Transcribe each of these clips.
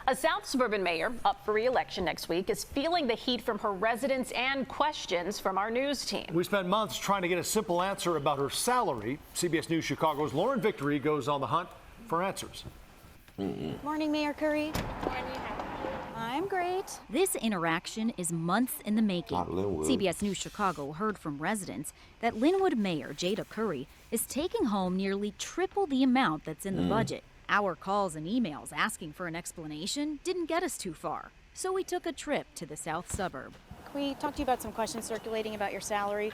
A South Suburban mayor up for re-election next week is feeling the heat from her residents and questions from our news team. We spent months trying to get a simple answer about her salary. CBS News Chicago's Lauren Victory goes on the hunt for answers. Morning, Mayor Curry. I'm great. This interaction is months in the making. CBS News Chicago heard from residents that Lynnwood Mayor Jada Curry is taking home nearly triple the amount that's in the budget. Our calls and emails asking for an explanation didn't get us too far, so we took a trip to the south suburb. Can we talk to you about some questions circulating about your salary?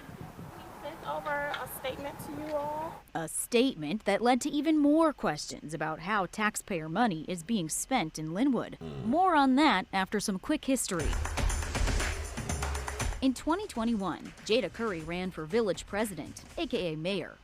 Sent over a statement to you all. A statement that led to even more questions about how taxpayer money is being spent in Lynnwood. More on that after some quick history. In 2021, Jada Curry ran for village president, aka mayor.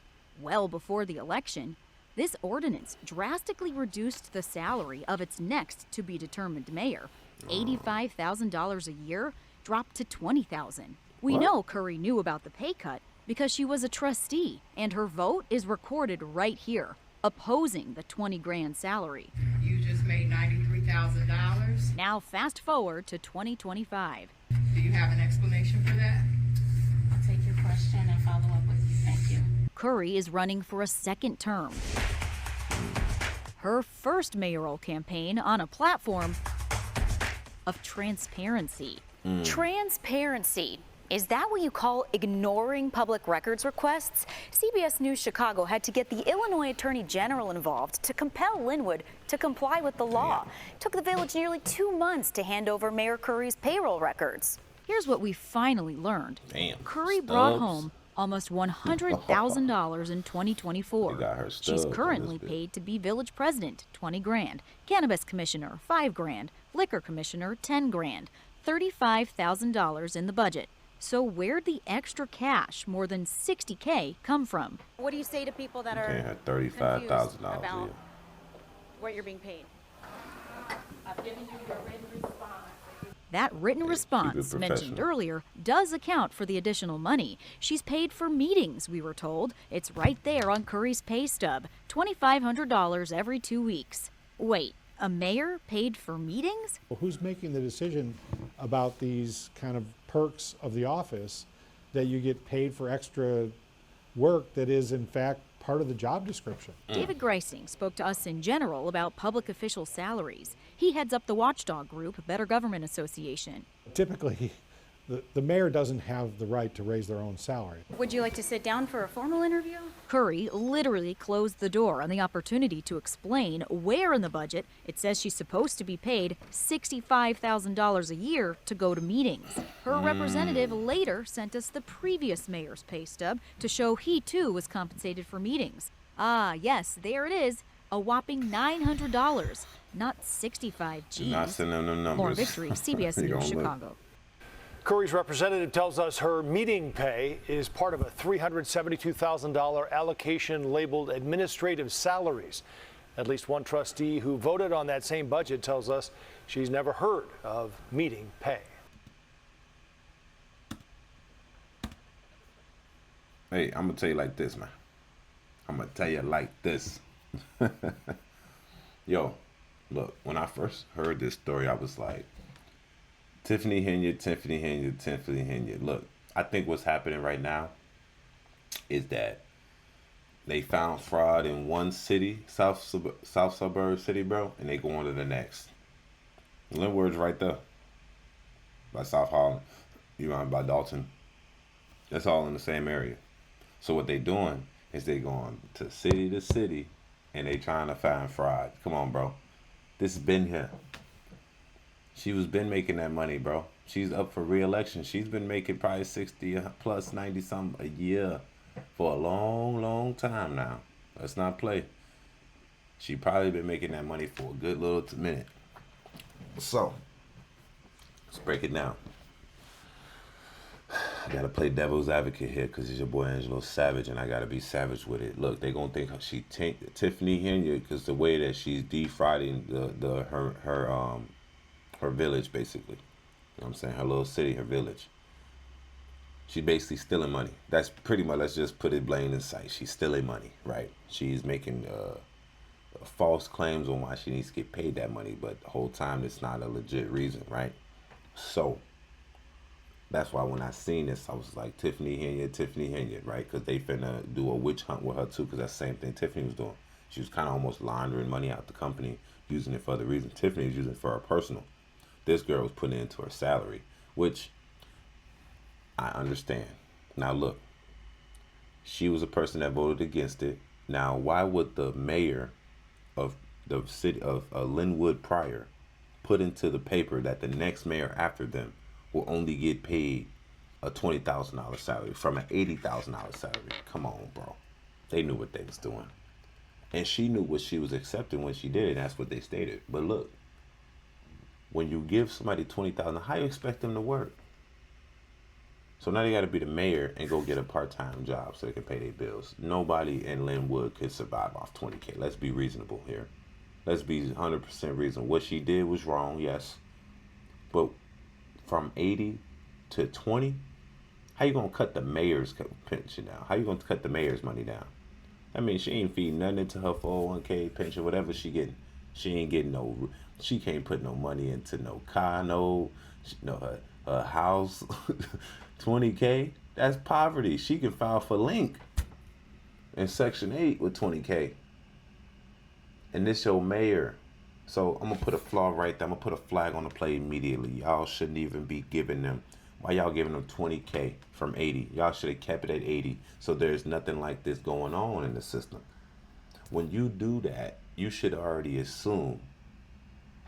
Well before the election, this ordinance drastically reduced the salary of its next to be determined mayor. $85,000 a year dropped to $20,000. We know Curry knew about the pay cut because she was a trustee, and her vote is recorded right here, opposing the 20 grand salary. You just made $93,000. Now fast forward to 2025. Do you have an explanation for that? I'll take your question and follow up with you. Thank you. Curry is running for a second term. Her first mayoral campaign on a platform of transparency. Transparency. Is that what you call ignoring public records requests? CBS News Chicago had to get the Illinois Attorney General involved to compel Lynnwood to comply with the law. Took the village nearly 2 months to hand over Mayor Curry's payroll records. Here's what we finally learned. Damn. Curry brought home almost $100,000 in 2024. Got her She's stubs on currently this bit. paid to be village president, 20 grand, cannabis commissioner, 5 grand, liquor commissioner, 10 grand, $35,000 in the budget. So where'd the extra cash, more than $60K, come from? What do you say to people that Paying are her $35,000 confused a about year. what you're being paid? I've given you your written response. That written response mentioned professional. earlier does account for the additional money. She's paid for meetings, we were told. It's right there on Curry's pay stub, $2,500 every 2 weeks. Wait, a mayor paid for meetings? Well, who's making the decision about these kind of perks of the office that you get paid for extra work that is in fact part of the job description? David Greising spoke to us in general about public official salaries. He heads up the watchdog group, Better Government Association. Typically, the mayor doesn't have the right to raise their own salary. Would you like to sit down for a formal interview? Curry literally closed the door on the opportunity to explain where in the budget it says she's supposed to be paid $65,000 a year to go to meetings. Her representative later sent us the previous mayor's pay stub to show he too was compensated for meetings. Ah, yes, there it is, a whopping $900, not 65 G's. Not sending them numbers. More Victory, CBS You News, gonna look. Chicago. Curry's representative tells us her meeting pay is part of a $372,000 allocation labeled administrative salaries. At least one trustee who voted on that same budget tells us she's never heard of meeting pay. Hey, I'm gonna tell you like this, man. I'm gonna tell you like this. Yo, look, when I first heard this story, I was like, Tiffany Henyard, Tiffany Henyard, Tiffany Henyard. Look, I think what's happening right now is that they found fraud in one city, south suburb city, bro, and they go on to the next. Lynnwood's right there, by South Holland, by Dalton. That's all in the same area. So what they doing is they going to city, and they trying to find fraud. Come on, bro. This has been here. She was been making that money, bro. She's up for re-election. She's been making probably 60 plus 90 something a year for a long, long time now. Let's not play. She probably been making that money for a good little minute. So, let's break it down. I gotta play devil's advocate here because it's your boy Angelo Savage, and I gotta be savage with it. Look, they gonna think she Tiffany Henyard because the way that she's defrauding her village, basically. You know what I'm saying? Her little city, her village. She's basically stealing money. That's pretty much, let's just put it plain in sight. She's stealing money, right? She's making false claims on why she needs to get paid that money, but the whole time it's not a legit reason, right? So that's why when I seen this, I was like, Tiffany Henyard, right? Because they finna do a witch hunt with her too, because that's the same thing Tiffany was doing. She was kind of almost laundering money out the company, using it for other reasons. Tiffany was using it for her personal. This girl was putting it into her salary, which I understand. Now look, she was a person that voted against it. Now, why would the mayor of the city of Linwood Pryor put into the paper that the next mayor after them will only get paid a $20,000 salary from an $80,000 salary? Come on, bro. They knew what they was doing. And she knew what she was accepting when she did it. That's what they stated. But look, when you give somebody $20,000, how you expect them to work? So now they got to be the mayor and go get a part-time job so they can pay their bills. Nobody in Linwood could survive off $20K. Let's be reasonable here. Let's be 100% reasonable. What she did was wrong, yes. But from 80 to 20, how you going to cut the mayor's pension down? How you going to cut the mayor's money down? I mean, she ain't feeding nothing into her 401K pension, whatever she getting. She ain't getting no, she can't put no money into no car, her house. 20K, that's poverty. She can file for Link in Section 8 with 20K. And this your mayor. So I'm going to put a flaw right there. I'm going to put a flag on the play immediately. Y'all shouldn't even be giving them. Why y'all giving them 20K from 80? Y'all should have kept it at 80 so there's nothing like this going on in the system. When you do that, you should already assume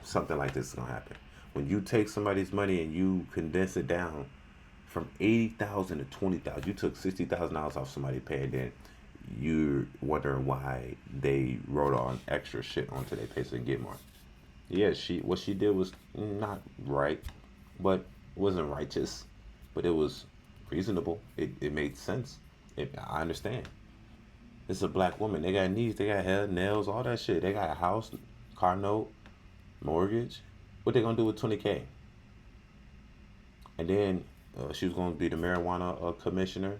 something like this is going to happen. When you take somebody's money and you condense it down from 80,000 to 20,000, you took $60,000 off somebody paying, then you're wondering why they wrote on extra shit onto their pay so they can get more. Yeah, what she did was not right, but wasn't righteous, but it was reasonable. It made sense. I understand. It's a black woman. They got needs. They got hair, nails, all that shit. They got a house, car note, mortgage. What they gonna do with 20K? And then she was gonna be the marijuana commissioner,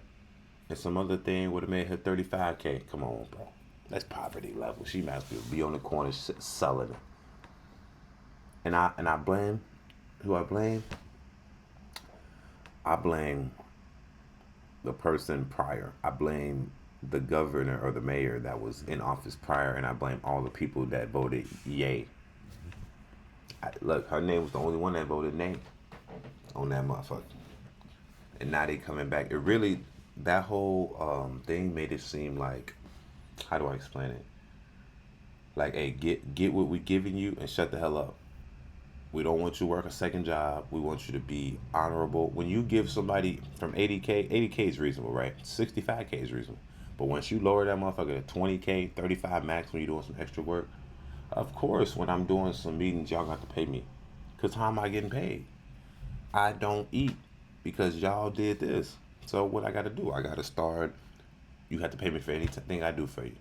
and some other thing would have made her 35K. Come on, bro. That's poverty level. She might be on the corner selling it. And I blame who I blame. I blame the person prior. I blame the governor or the mayor that was in office prior, and I blame all the people that voted yay. Look, her name was the only one that voted nay on that motherfucker. And now they coming back. It really, that whole thing made it seem like, how do I explain it? Like, hey, get what we giving you and shut the hell up. We don't want you to work a second job. We want you to be honorable. When you give somebody from 80K is reasonable, right? 65K is reasonable. But once you lower that motherfucker to 20K, 35 max when you're doing some extra work, of course, when I'm doing some meetings, y'all got to pay me. Because how am I getting paid? I don't eat because y'all did this. So what I got to do? I got to start. You have to pay me for anything I do for you.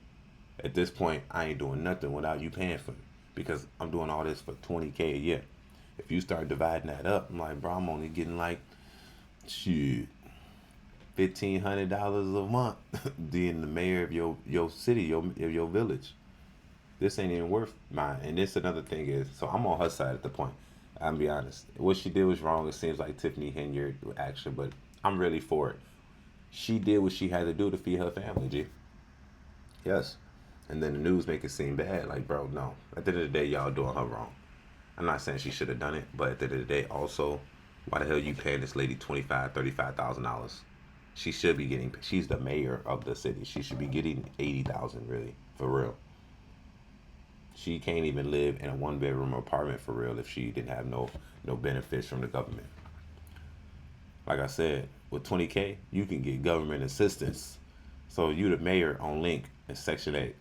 At this point, I ain't doing nothing without you paying for me because I'm doing all this for 20K a year. If you start dividing that up, I'm like, bro, I'm only getting like, shit, $1,500 a month being the mayor of your city, your village. This ain't even worth mine. And this another thing is, so I'm on her side at the point. I'll be honest. What she did was wrong. It seems like Tiffany Henyard action, but I'm really for it. She did what she had to do to feed her family, G. Yes. And then the news make it seem bad. Like, bro, no. At the end of the day, y'all doing her wrong. I'm not saying she should have done it, but at the end of the day, also, why the hell you paying this lady $35,000? She should be getting, she's the mayor of the city. She should be getting $80,000, really, for real. She can't even live in a one-bedroom apartment for real if she didn't have no benefits from the government. Like I said, with 20K, you can get government assistance. So you the mayor on Link in Section 8.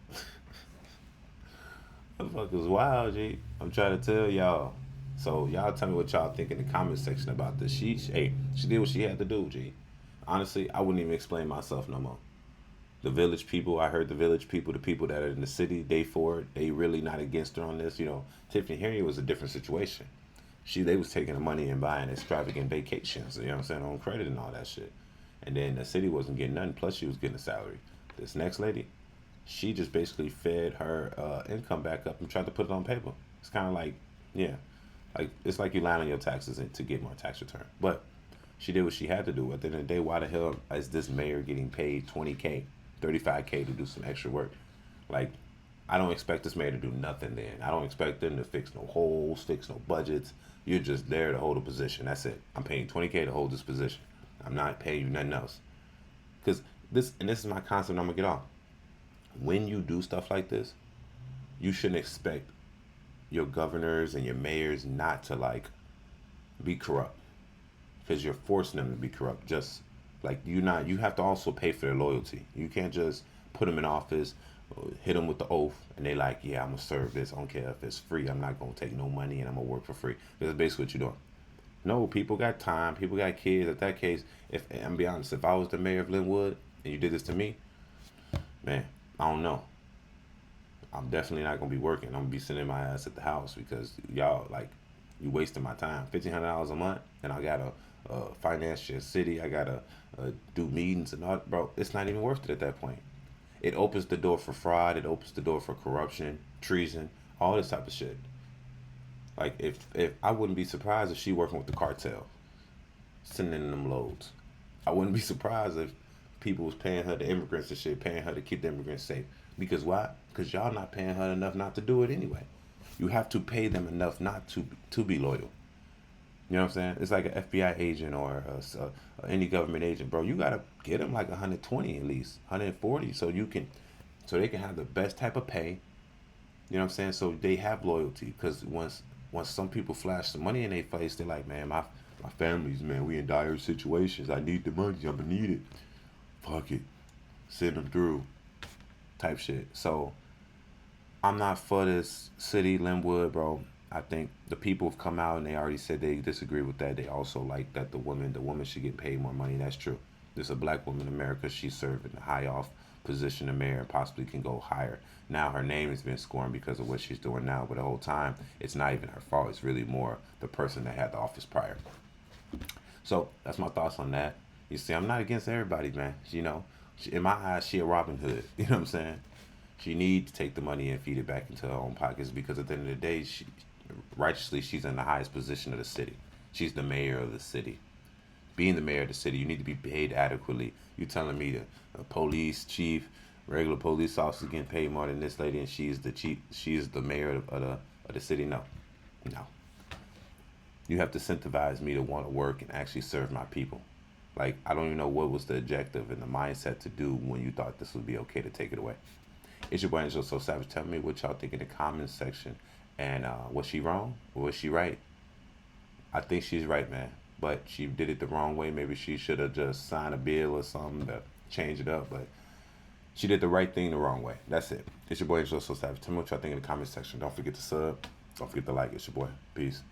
Motherfuckers wild, G. I'm trying to tell y'all. So y'all tell me what y'all think in the comment section about this. She did what she had to do, G. Honestly, I wouldn't even explain myself no more. The village people, I heard the village people, the people that are in the city, they for it. They really not against her on this. You know, Tiffany Henyard was a different situation. They was taking the money and buying extravagant vacations, you know what I'm saying, on credit and all that shit. And then the city wasn't getting nothing, plus she was getting a salary. This next lady, she just basically fed her income back up and tried to put it on paper. It's kind of like, yeah, like it's like you lying on your taxes to get more tax return. But she did what she had to do. At the end of the day, why the hell is this mayor getting paid $20K, $35K to do some extra work? Like, I don't expect this mayor to do nothing then. I don't expect them to fix no holes, fix no budgets. You're just there to hold a position. That's it. I'm paying $20K to hold this position. I'm not paying you nothing else. Because this is my concept I'm going to get off. When you do stuff like this, you shouldn't expect your governors and your mayors not to, like, be corrupt. Because you're forcing them to be corrupt. Just like you have to also pay for their loyalty. You can't just put them in office, hit them with the oath, and they like, yeah, I'm gonna serve this. I don't care if it's free. I'm not gonna take no money, and I'm gonna work for free. That's basically what you're doing. No, people got time. People got kids. At that case, if I'm gonna be honest, if I was the mayor of Linwood and you did this to me, man, I don't know. I'm definitely not gonna be working. I'm gonna be sitting my ass at the house because y'all, like, you wasting my time. $1,500 a month, and I gotta finance your city. I gotta do meetings and all, bro. It's not even worth it at that point. It opens the door for fraud. It opens the door for corruption, treason, all this type of shit. Like, if I wouldn't be surprised if she working with the cartel, sending in them loads. I wouldn't be surprised if people was paying her, the immigrants and shit, paying her to keep the immigrants safe. Because why? Because y'all not paying her enough not to do it anyway. You have to pay them enough not to be loyal. You know what I'm saying? It's like an FBI agent or any government agent, bro. You gotta get them like 120 at least, 140, so they can have the best type of pay. You know what I'm saying? So they have loyalty. Because once some people flash some money in their face, they're like, man, my family's, man, we in dire situations. I need the money. I'm gonna need it. Fuck it, send them through, type shit. So I'm not for this city, Linwood, bro. I think the people have come out and they already said they disagree with that. They also like that the woman should get paid more money. That's true. There's a black woman in America. She's serving a high off position of mayor and possibly can go higher. Now her name has been scorned because of what she's doing now, but the whole time it's not even her fault. It's really more the person that had the office prior. So that's my thoughts on that. You see, I'm not against everybody, man. You know, in my eyes, she a Robin Hood. You know what I'm saying? She needs to take the money and feed it back into her own pockets because at the end of the day, righteously, she's in the highest position of the city. She's the mayor of the city. Being the mayor of the city, you need to be paid adequately. You telling me the police chief, regular police officer getting paid more than this lady, and she's the mayor of the city? No. You have to incentivize me to want to work and actually serve my people. Like, I don't even know what was the objective and the mindset to do when you thought this would be okay to take it away. It's your boy Angel So Savage. Tell me what y'all think in the comments section. And was she wrong or was she right? I think she's right, man. But she did it the wrong way. Maybe she should have just signed a bill or something to change it up. But she did the right thing the wrong way. That's it. It's your boy Angel So Savage. Tell me what y'all think in the comments section. Don't forget to sub. Don't forget to like. It's your boy. Peace.